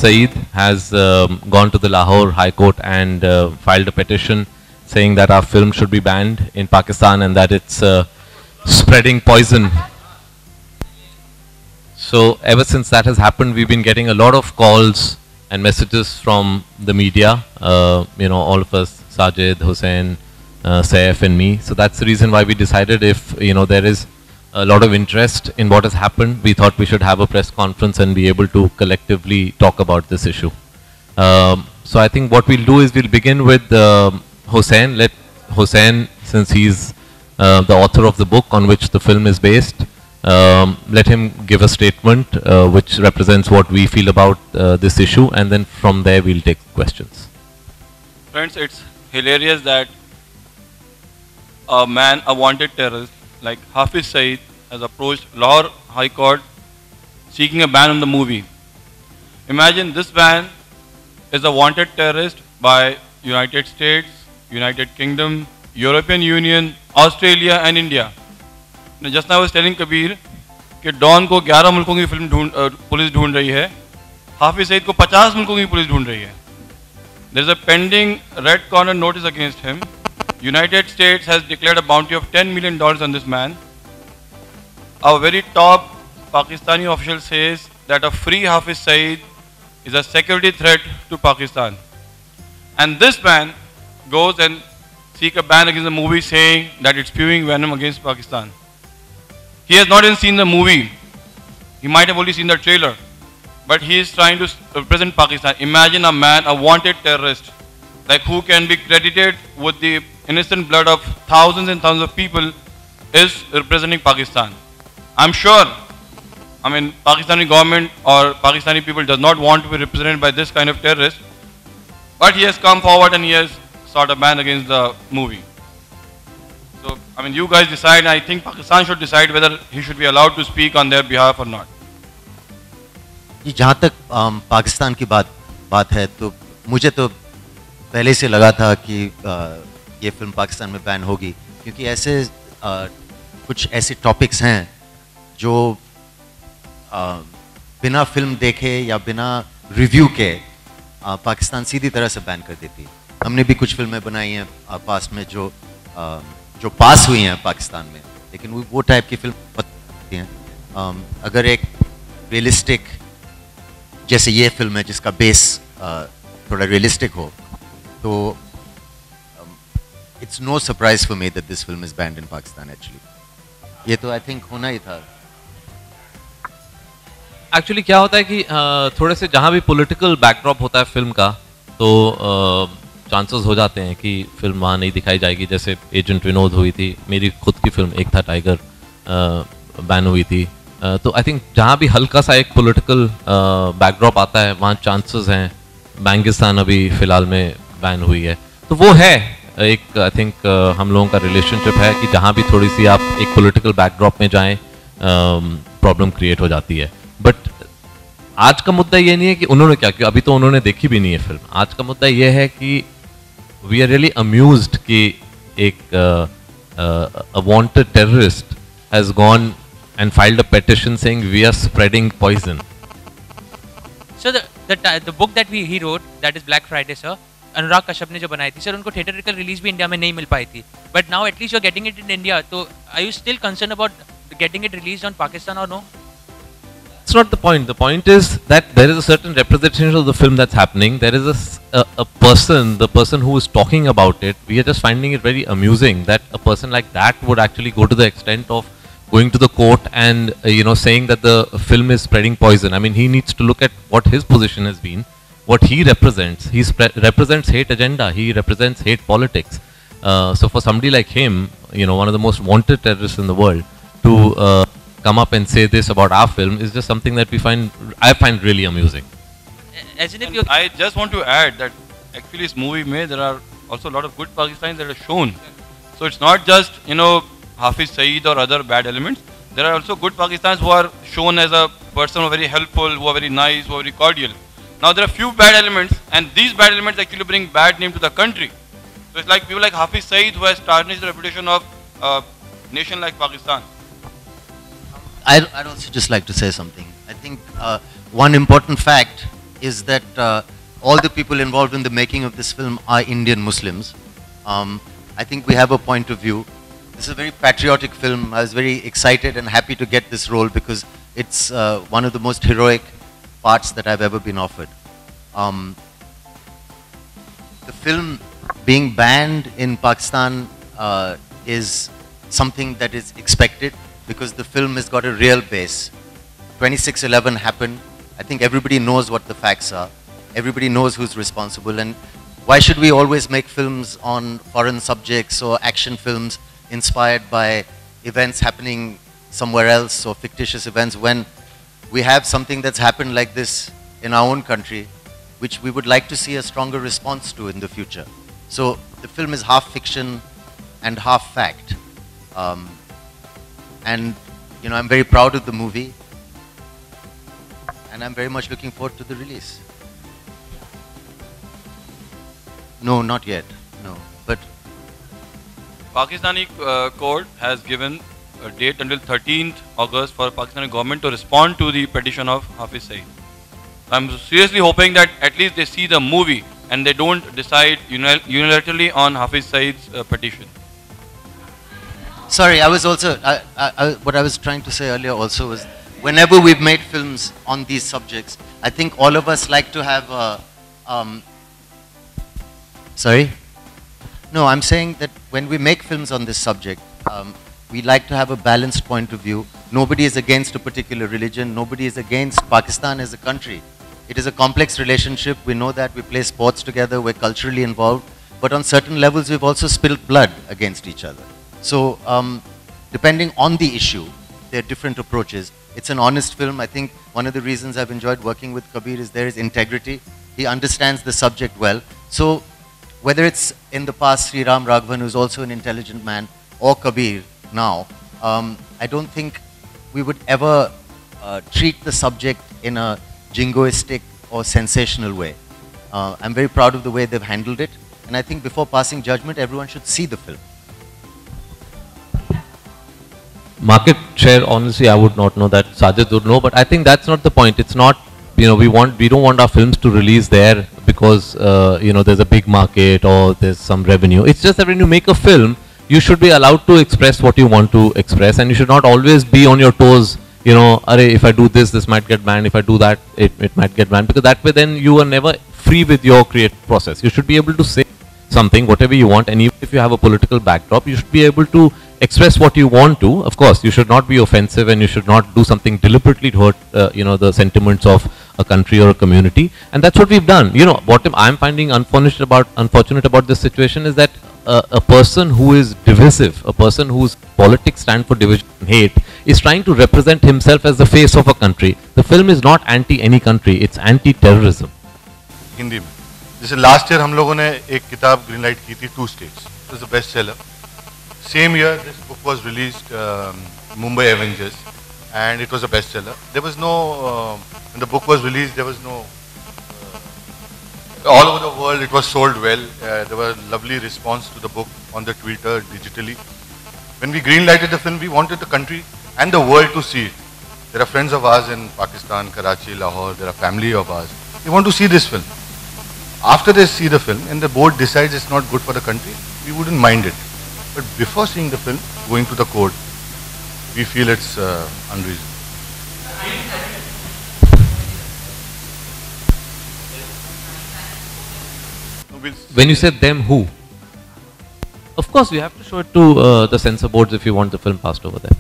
Saeed has gone to the Lahore High Court and filed a petition saying that our film should be banned in Pakistan and that it's spreading poison. So ever since that has happened, we've been getting a lot of calls and messages from the media, you know, all of us, Sajid, Hussain, Saif and me. So that's the reason why we decided if, you know, there is a lot of interest in what has happened, we thought we should have a press conference and be able to collectively talk about this issue. So I think what we'll do is we'll begin with Hussain. Let Hussain, since he's the author of the book on which the film is based, let him give a statement which represents what we feel about this issue, and then from there we'll take questions. Friends, it's hilarious that a wanted terrorist like Hafiz Saeed has approached Lahore High Court seeking a ban on the movie. Imagine this ban is a wanted terrorist by United States, United Kingdom, European Union, Australia and India. Just now I was telling Kabir that Dawn को 11 मुल्कों की police ढूंढ रही है, हाफिज सईद को 50 मुल्कों की police ढूंढ रही है. There is a pending red corner notice against him. United States has declared a bounty of $10 million on this man. Our very top Pakistani official says that a free Hafiz Saeed is a security threat to Pakistan. And this man goes and seek a ban against the movie saying that it's spewing venom against Pakistan. He has not even seen the movie. He might have only seen the trailer. But he is trying to represent Pakistan. Imagine a man, a wanted terrorist, like who can be credited with the innocent blood of thousands and thousands of people, is representing Pakistan. I'm sure, I mean, Pakistani government or Pakistani people does not want to be represented by this kind of terrorist. But he has come forward and he has sought a ban against the movie. So, I mean, you guys decide. I think Pakistan should decide whether he should be allowed to speak on their behalf or not. जहाँ तक पाकिस्तान की बात है, तो मुझे तो पहले से लगा था कि ये फिल्म पाकिस्तान में बैन होगी, क्योंकि ऐसे कुछ ऐसे टॉपिक्स हैं जो बिना फिल्म देखे या बिना रिव्यू के पाकिस्तान सीधी तरह से बैन कर देती है. हमने भी कुछ फिल्में बनाई हैं पास में जो पास हुई हैं पाकिस्तान में, लेकिन वो टाइप की फिल्म होती हैं. अगर एक रियलिस्टिक जैसे ये फिल्म है जिसका बेस थोड़ा रियलिस्टिक हो, तो it's no surprise for me that this film is banned in Pakistan actually. ये तो I think होना ही था. Actually क्या होता है कि थोड़े से जहाँ भी political backdrop होता है फिल्म का, तो चांसेस हो जाते हैं कि फिल्म वहाँ नहीं दिखाई जाएगी. जैसे एजेंट विनोद हुई थी, मेरी खुद की फिल्म एक था टाइगर, बैन हुई थी. तो आई थिंक जहाँ भी हल्का सा एक पॉलिटिकल बैकड्रॉप आता है वहाँ चांसेस हैं. बैंगिस्तान अभी फ़िलहाल में बैन हुई है, तो वो है एक आई थिंक हम लोगों का रिलेशनशिप है कि जहाँ भी थोड़ी सी आप एक पॉलिटिकल बैकड्रॉप में जाएं प्रॉब्लम क्रिएट हो जाती है. बट आज का मुद्दा ये नहीं है कि उन्होंने क्या किया, अभी तो उन्होंने देखी भी नहीं है फिल्म. आज का मुद्दा ये है कि वी आर रियली अम्यूज्ड कि एक wanted terrorist has gone and filed a petition saying we are spreading poison. So the book that he wrote, that is Black Friday, sir, Anurag Kashyap ने जो बनाई थी, सर उनको थिएटरिकल रिलीज भी India में नहीं मिल पाई थी. But now at least you are getting it in India, तो are you still concern about getting it release on Pakistan और no? It's not the point. The point is that there is a certain representation of the film that's happening. There is a person, the person who is talking about it. We are just finding it very amusing that a person like that would actually go to the extent of going to the court and saying that the film is spreading poison. I mean, he needs to look at what his position has been, what he represents. He represents hate agenda. He represents hate politics. So for somebody like him, one of the most wanted terrorists in the world, to come up and say this about our film is just something that I find really amusing. I just want to add that actually this movie there are also a lot of good Pakistanis that are shown. So it's not just Hafiz Saeed or other bad elements. There are also good Pakistanis who are shown as a person who are very helpful, who are very nice, who are very cordial. Now there are few bad elements, and these bad elements actually bring bad name to the country. So it's like people like Hafiz Saeed who has tarnished the reputation of a nation like Pakistan. I'd also just like to say something. I think one important fact is that all the people involved in the making of this film are Indian Muslims. I think we have a point of view. This is a very patriotic film. I was very excited and happy to get this role because it's one of the most heroic parts that I've ever been offered. The film being banned in Pakistan is something that is expected because the film has got a real base. 26/11 happened. I think everybody knows what the facts are. Everybody knows who's responsible. And why should we always make films on foreign subjects or action films inspired by events happening somewhere else or fictitious events when we have something that's happened like this in our own country, which we would like to see a stronger response to in the future. So the film is half fiction and half fact. And you know, I'm very proud of the movie and I'm very much looking forward to the release. No, not yet, no, but Pakistani court has given a date until 13th August for Pakistani government to respond to the petition of Hafiz Saeed. I'm seriously hoping that at least they see the movie and they don't decide unilaterally on Hafiz Saeed's petition. sorry, I was also, what I was trying to say earlier also was, whenever we've made films on these subjects, I think all of us like to have sorry? No, I'm saying that when we make films on this subject, we like to have a balanced point of view. Nobody is against a particular religion. Nobody is against Pakistan as a country. It is a complex relationship. We know that. We play sports together. We're culturally involved. But on certain levels, we've also spilled blood against each other. So depending on the issue, there are different approaches. It's an honest film. I think one of the reasons I've enjoyed working with Kabir is there is integrity. He understands the subject well. So whether it's in the past Sri Ram Raghavan, who's also an intelligent man, or Kabir now, I don't think we would ever treat the subject in a jingoistic or sensational way. I'm very proud of the way they've handled it, and I think before passing judgment, everyone should see the film. Market share, honestly, I would not know that. Sajid would know, but I think that's not the point. It's not, you know, we don't want our films to release there because, you know, there's a big market or there's some revenue. It's just that when you make a film, you should be allowed to express what you want to express, and you should not always be on your toes, you know, if I do this, this might get banned. If I do that, it might get banned. Because that way then you are never free with your creative process. You should be able to say something, whatever you want, and even if you have a political backdrop, you should be able to express what you want to. Of course, you should not be offensive and you should not do something deliberately to hurt, you know, the sentiments of a country or a community. And that's what we've done. You know, what I'm finding unfortunate about this situation is that a person who is divisive, a person whose politics stand for division and hate, is trying to represent himself as the face of a country. The film is not anti any country, it's anti-terrorism. Hindi में जैसे last year हम लोगों ने एक किताब green light की थी 2 states. It was a best seller. Same year this book was released, Mumbai Avengers, and it was a best seller. There was no when the book was released, there was no all over the world it was sold well. There was lovely response to the book on the Twitter, digitally. When we green lighted the film, we wanted the country and the world to see it. There are friends of ours in Pakistan, Karachi, Lahore, there are family of ours. They want to see this film. After they see the film and the board decides it's not good for the country, we wouldn't mind it. But before seeing the film, going to the court, we feel it's unreasonable. When you said them, who? Of course, we have to show it to the censor boards if you want the film passed over there.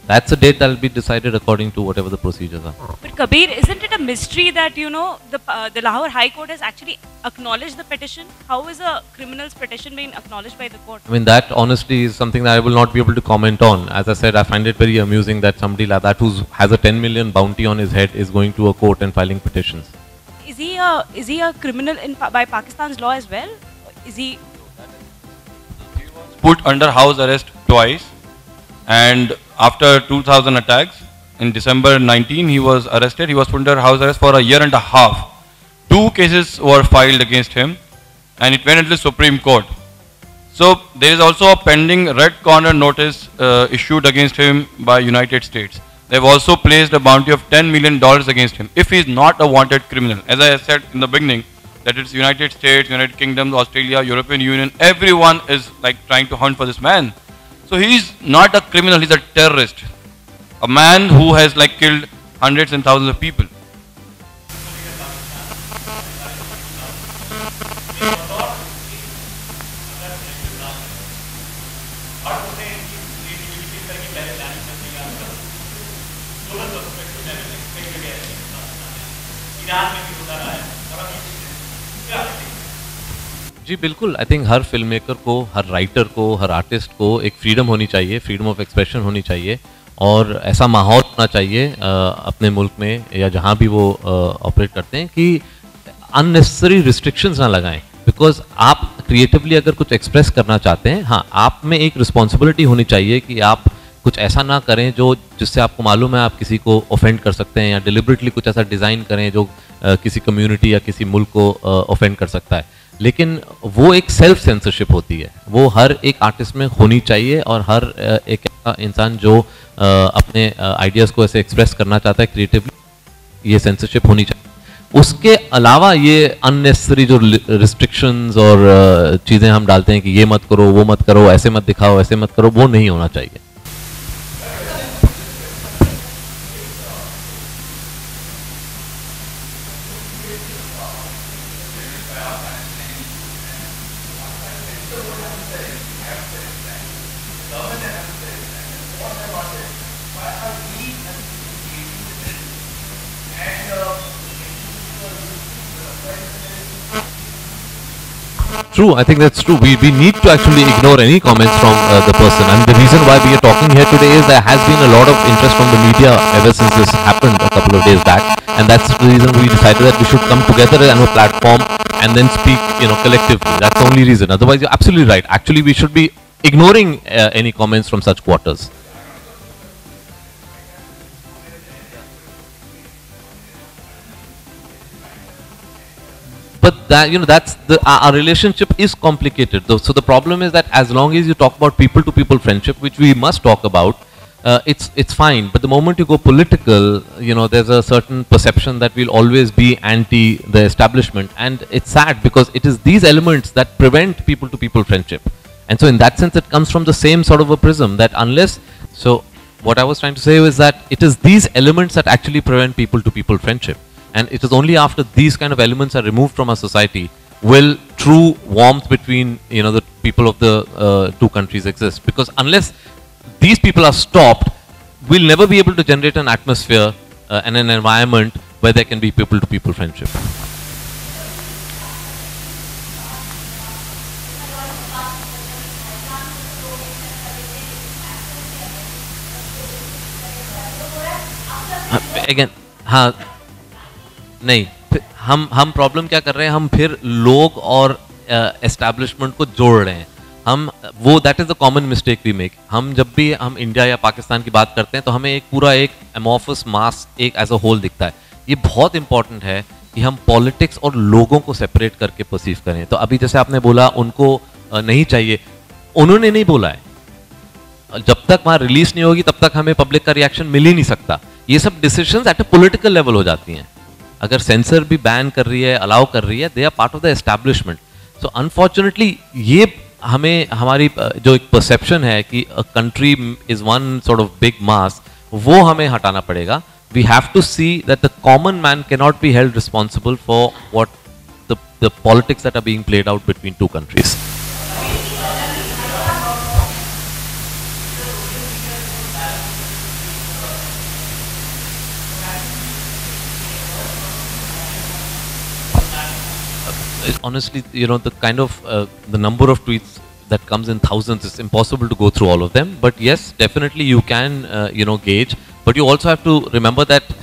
That's a date that will be decided according to whatever the procedures are. But Kabir, isn't it a mystery that, you know, the Lahore High Court has actually acknowledged the petition? How is a criminal's petition being acknowledged by the court? I mean, that honestly is something that I will not be able to comment on. As I said, I find it very amusing that somebody like that who has a 10 million bounty on his head is going to a court and filing petitions. Is he a criminal by Pakistan's law as well? Is he Put under house arrest twice, and after 2000 attacks in December 19 he was arrested. He was put under house arrest for a year and a half. 2 cases were filed against him and it went into the Supreme Court. So there is also a pending red corner notice issued against him by United States. they've also placed a bounty of $10 million against him if he is not a wanted criminal. As I said in the beginning, that it's United States, United Kingdom, Australia, European Union, everyone is like trying to hunt for this man. So he's not a criminal, he's a terrorist. A man who has like killed hundreds and thousands of people. जी बिल्कुल, I think her film maker को, हर writer को, हर artist को एक freedom होनी चाहिए, freedom of expression होनी चाहिए और ऐसा माहौल होना चाहिए अपने मुल्क में या जहाँ भी वो ऑपरेट करते हैं कि अननेसेसरी रिस्ट्रिक्शंस ना लगाएं। बिकॉज आप क्रिएटिवली अगर कुछ एक्सप्रेस करना चाहते हैं, हाँ, आप में एक रिस्पॉन्सिबिलिटी होनी चाहिए कि आप कुछ ऐसा ना करें जो जिससे आपको मालूम है आप किसी को ऑफेंड कर सकते हैं, या डिलिबरेटली कुछ ऐसा डिज़ाइन करें जो किसी कम्युनिटी या किसी मुल्क को ऑफेंड कर सकता है। लेकिन वो एक सेल्फ सेंसरशिप होती है, वो हर एक आर्टिस्ट में होनी चाहिए और हर एक इंसान जो अपने आइडियाज़ को ऐसे एक्सप्रेस करना चाहता है क्रिएटिवली, ये सेंसरशिप होनी चाहिए। उसके अलावा ये अननेसेसरी जो रिस्ट्रिक्शंस और चीज़ें हम डालते हैं कि ये मत करो, वो मत करो, ऐसे मत दिखाओ, ऐसे मत करो, वो नहीं होना चाहिए। True, I think that's true. We need to actually ignore any comments from the person. And the reason why we are talking here today is there has been a lot of interest from the media ever since this happened a couple of days back. And that's the reason we decided that we should come together on a platform and then speak, collectively. That's the only reason. Otherwise, you're absolutely right. Actually, we should be ignoring any comments from such quarters. But that, that's our relationship is complicated. So the problem is that as long as you talk about people-to-people friendship, which we must talk about, it's fine. But the moment you go political, there's a certain perception that we'll always be anti the establishment, and it's sad because it is these elements that prevent people-to-people friendship. And so in that sense, it comes from the same sort of a prism that unless, so what I was trying to say was that it is these elements that actually prevent people-to-people friendship. And it is only after these kind of elements are removed from our society will true warmth between the people of the two countries exist. Because unless these people are stopped, we'll never be able to generate an atmosphere and an environment where there can be people-to-people friendship. Again, हाँ, नहीं, हम problem क्या कर रहे हैं, हम फिर लोग और एस्टैब्लिशमेंट को जोड़ रहे हैं। हम वो that is the common mistake we make. हम जब भी हम इंडिया या पाकिस्तान की बात करते हैं तो हमें एक पूरा एक एमॉर्फस मास एक एज अ होल दिखता है। ये बहुत इंपॉर्टेंट है कि हम पॉलिटिक्स और लोगों को सेपरेट करके परसीव करें। तो अभी जैसे आपने बोला उनको नहीं चाहिए, उन्होंने नहीं बोला है, जब तक वहाँ रिलीज नहीं होगी तब तक हमें पब्लिक का रिएक्शन मिल ही नहीं सकता। ये सब decisions at a political level हो जाती हैं। अगर सेंसर भी बैन कर रही है, अलाउ कर रही है, they are part of the establishment. So unfortunately ये हमें हमारी जो एक परसेप्शन है कि a country is one sort of big mass, वो हमें हटाना पड़ेगा। We have to see that the common man can not be held responsible for what the politics that are being played out between two countries. Honestly, the kind of the number of tweets that comes in thousands, it's impossible to go through all of them. But yes, definitely you can gauge. But you also have to remember that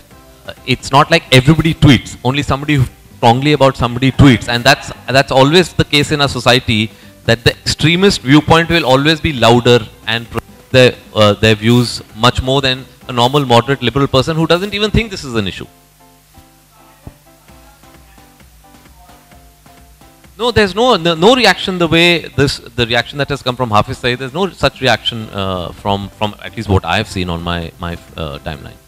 it's not like everybody tweets. Only somebody who strongly about somebody tweets, and that's always the case in our society. That the extremist viewpoint will always be louder and their views much more than a normal, moderate, liberal person who doesn't even think this is an issue. No, there's no reaction the way the reaction that has come from Hafiz Saeed. There's no such reaction from at least what I have seen on my timeline.